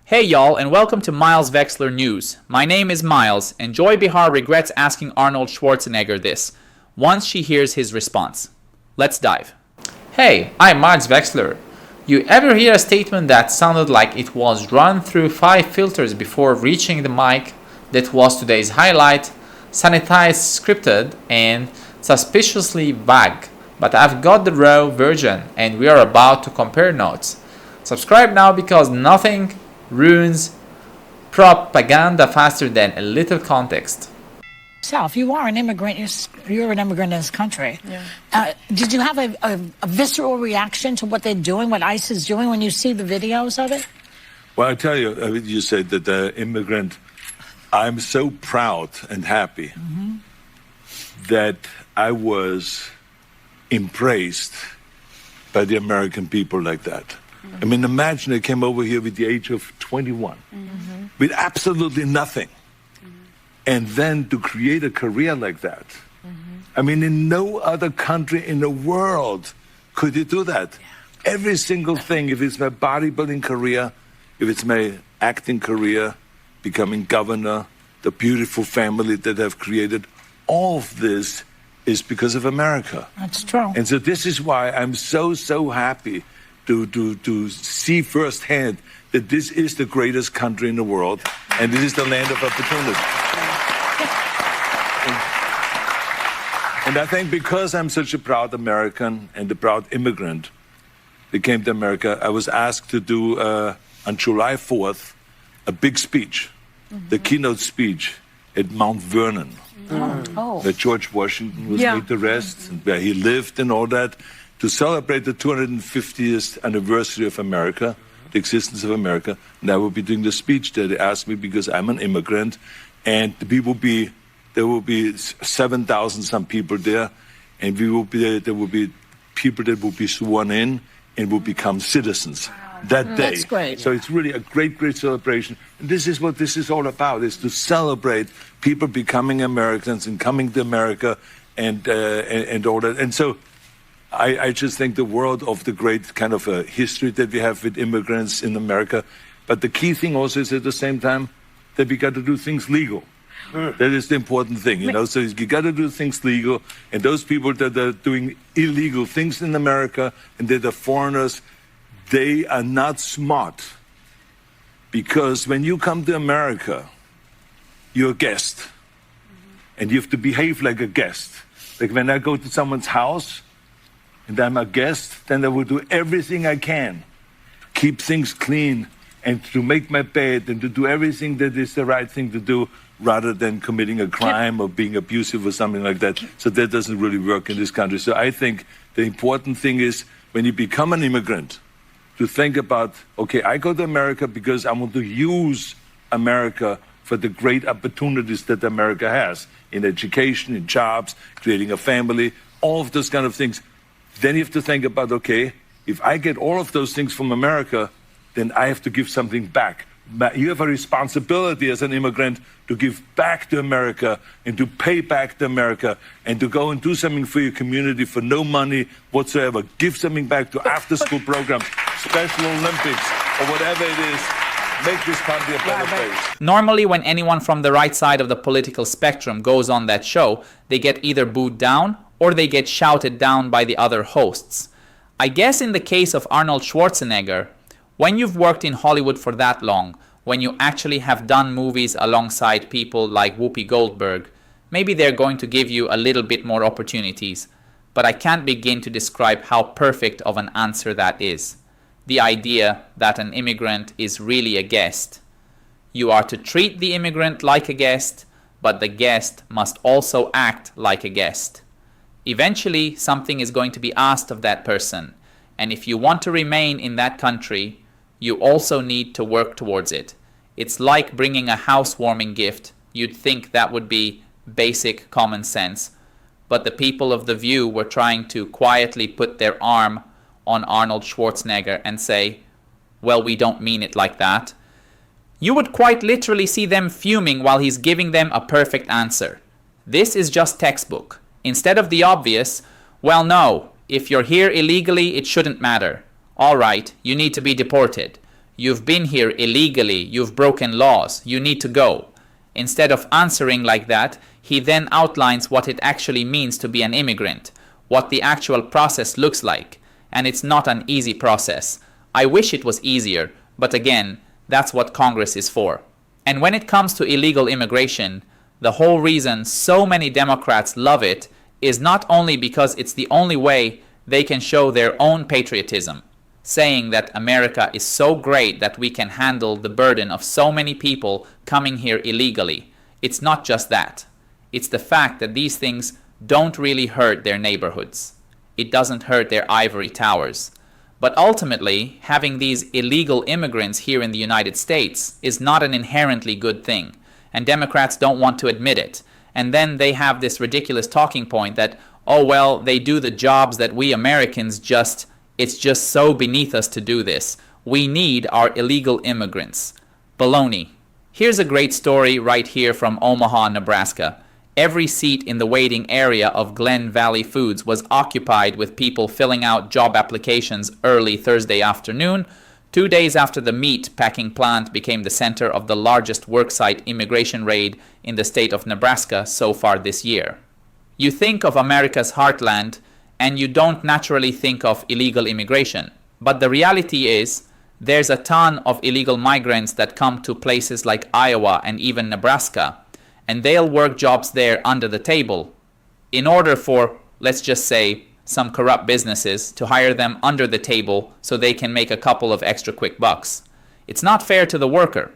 Hey y'all, and welcome to Miles Vexler News. My name is Miles, and Joy Behar regrets asking Arnold Schwarzenegger this once she hears his response. Let's dive. Hey, I'm Miles Vexler. You ever hear a statement that sounded like it was run through 5 filters before reaching the mic that was today's highlight, sanitized, scripted, and suspiciously vague? But I've got the raw version, and we are about to compare notes. Subscribe now because nothing ruins propaganda faster than a little context. You are an immigrant. You're an immigrant in this country. Yeah. Did you have a visceral reaction to what they're doing, what ICE is doing, when you see the videos of it? Well, I tell you, you said that the immigrant, I'm so proud and happy that I was embraced by the American people like that. I mean, imagine I came over here with the age of 21, with absolutely nothing. And then to create a career like that. I mean, in no other country in the world could you do that. Yeah. Every single thing, if it's my bodybuilding career, if it's my acting career, becoming governor, the beautiful family that I've created, all of this is because of America. That's true. And so this is why I'm so happy to see firsthand that this is the greatest country in the world, and this is the land of opportunity. And I think because I'm such a proud American and a proud immigrant that came to America, I was asked to do, on July 4th, a big speech, the keynote speech at Mount Vernon, where George Washington was laid to rest, and where he lived and all that, to celebrate the 250th anniversary of America, the existence of America. And I will be doing the speech there. They asked me because I'm an immigrant, and there will be 7,000 some people there, and there will be people that will be sworn in and will become citizens that day. That's great. So it's really a great celebration. And this is what this is all about, is to celebrate people becoming Americans and coming to America and all that. And so I just think the world of the great kind of history that we have with immigrants in America. But the key thing also is at the same time that we got to do things legal. That is the important thing, you know. So you got to do things legal. And those people that are doing illegal things in America and that are foreigners, they are not smart. Because when you come to America, you're a guest. And you have to behave like a guest. Like when I go to someone's house, and I'm a guest, then I will do everything I can to keep things clean and to make my bed and to do everything that is the right thing to do rather than committing a crime or being abusive or something like that. So that doesn't really work in this country. So I think the important thing is when you become an immigrant to think about, okay, I go to America because I want to use America for the great opportunities that America has in education, in jobs, creating a family, all of those kind of things. Then you have to think about, okay, if I get all of those things from America, then I have to give something back. You have a responsibility as an immigrant to give back to America and to pay back to America and to go and do something for your community for no money whatsoever. Give something back to after-school programs, Special Olympics, or whatever it is. Make this country a better place. Normally, when anyone from the right side of the political spectrum goes on that show, they get either booed down or they get shouted down by the other hosts. I guess in the case of Arnold Schwarzenegger, when you've worked in Hollywood for that long, when you actually have done movies alongside people like Whoopi Goldberg, maybe they're going to give you a little bit more opportunities. But I can't begin to describe how perfect of an answer that is. The idea that an immigrant is really a guest. You are to treat the immigrant like a guest, but the guest must also act like a guest. Eventually, something is going to be asked of that person, and if you want to remain in that country, you also need to work towards it. It's like bringing a housewarming gift. You'd think that would be basic common sense, but the people of The View were trying to quietly put their arm on Arnold Schwarzenegger and say, well, we don't mean it like that. You would quite literally see them fuming while he's giving them a perfect answer. This is just textbook. Instead of the obvious, well, no, if you're here illegally, it shouldn't matter. All right, you need to be deported. You've been here illegally, you've broken laws, you need to go. Instead of answering like that, he then outlines what it actually means to be an immigrant, what the actual process looks like. And it's not an easy process. I wish it was easier, but again, that's what Congress is for. And when it comes to illegal immigration, the whole reason so many Democrats love it is not only because it's the only way they can show their own patriotism, saying that America is so great that we can handle the burden of so many people coming here illegally. It's not just that. It's the fact that these things don't really hurt their neighborhoods. It doesn't hurt their ivory towers. But ultimately, having these illegal immigrants here in the United States is not an inherently good thing. And Democrats don't want to admit it. And then they have this ridiculous talking point that, oh well, they do the jobs that we Americans it's just so beneath us to do this. We need our illegal immigrants. Baloney. Here's a great story right here from Omaha, Nebraska. Every seat in the waiting area of Glen Valley Foods was occupied with people filling out job applications early Thursday afternoon, 2 days after the meat packing plant became the center of the largest worksite immigration raid in the state of Nebraska so far this year. You think of America's heartland, and you don't naturally think of illegal immigration. But the reality is, there's a ton of illegal migrants that come to places like Iowa and even Nebraska, and they'll work jobs there under the table in order for, let's just say, some corrupt businesses to hire them under the table so they can make a couple of extra quick bucks. It's not fair to the worker.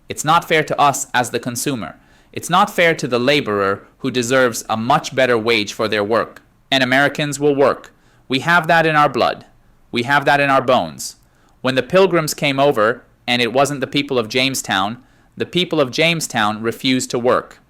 It's not fair to us as the consumer. It's not fair to the laborer who deserves a much better wage for their work. And Americans will work. We have that in our blood. We have that in our bones. When the Pilgrims came over, and it wasn't the people of Jamestown, the people of Jamestown refused to work.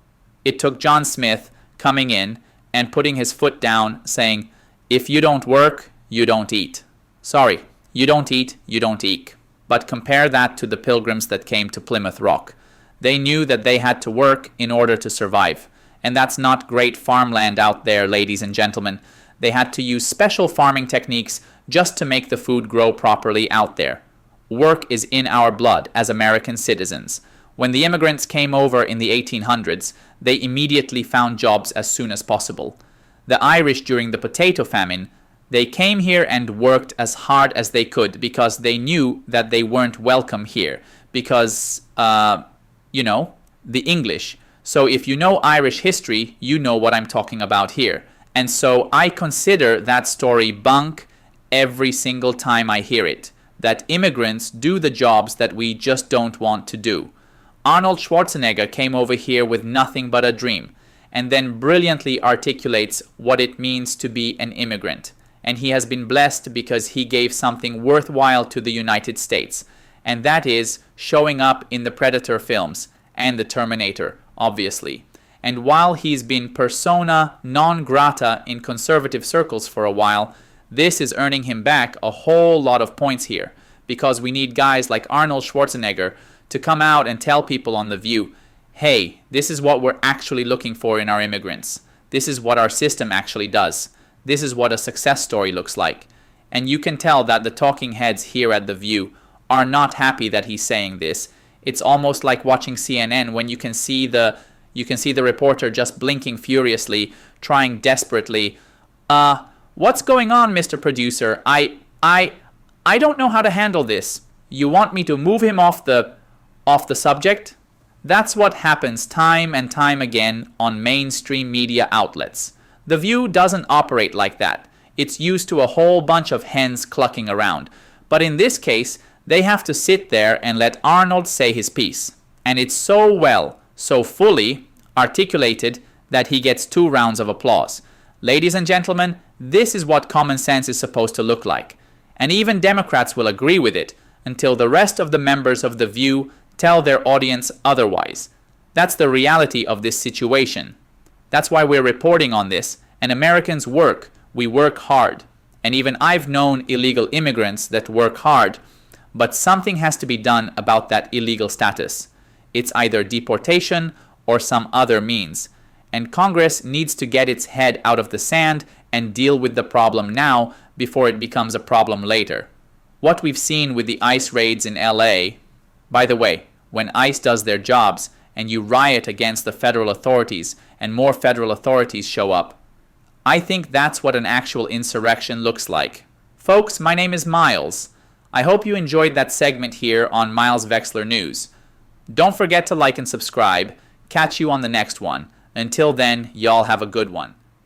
It took John Smith coming in and putting his foot down, saying, if you don't work, you don't eat. Sorry, you don't eat, you don't eat. But compare that to the Pilgrims that came to Plymouth Rock. They knew that they had to work in order to survive. And that's not great farmland out there, ladies and gentlemen. They had to use special farming techniques just to make the food grow properly out there. Work is in our blood as American citizens. When the immigrants came over in the 1800s, they immediately found jobs as soon as possible. The Irish during the potato famine, they came here and worked as hard as they could because they knew that they weren't welcome here because, the English. So if you know Irish history, you know what I'm talking about here. And so I consider that story bunk every single time I hear it, that immigrants do the jobs that we just don't want to do. Arnold Schwarzenegger came over here with nothing but a dream, and then brilliantly articulates what it means to be an immigrant. And he has been blessed because he gave something worthwhile to the United States, and that is showing up in the Predator films and the Terminator, obviously. And while he's been persona non grata in conservative circles for a while, this is earning him back a whole lot of points here, because we need guys like Arnold Schwarzenegger to come out and tell people on The View, hey, this is what we're actually looking for in our immigrants. This is what our system actually does. This is what a success story looks like. And you can tell that the talking heads here at The View are not happy that he's saying this. It's almost like watching CNN when you can see the reporter just blinking furiously, trying desperately. What's going on, Mr. Producer? I don't know how to handle this. You want me to move him off the subject? That's what happens time and time again on mainstream media outlets. The View doesn't operate like that. It's used to a whole bunch of hens clucking around. But in this case, they have to sit there and let Arnold say his piece. And it's so well, so fully articulated that he gets 2 rounds of applause. Ladies and gentlemen, this is what common sense is supposed to look like. And even Democrats will agree with it until the rest of the members of The View tell their audience otherwise. That's the reality of this situation. That's why we're reporting on this. And Americans work. We work hard. And even I've known illegal immigrants that work hard. But something has to be done about that illegal status. It's either deportation or some other means. And Congress needs to get its head out of the sand and deal with the problem now before it becomes a problem later. What we've seen with the ICE raids in LA, by the way, when ICE does their jobs and you riot against the federal authorities and more federal authorities show up, I think that's what an actual insurrection looks like. Folks, my name is Miles. I hope you enjoyed that segment here on Miles Vexler News. Don't forget to like and subscribe. Catch you on the next one. Until then, y'all have a good one.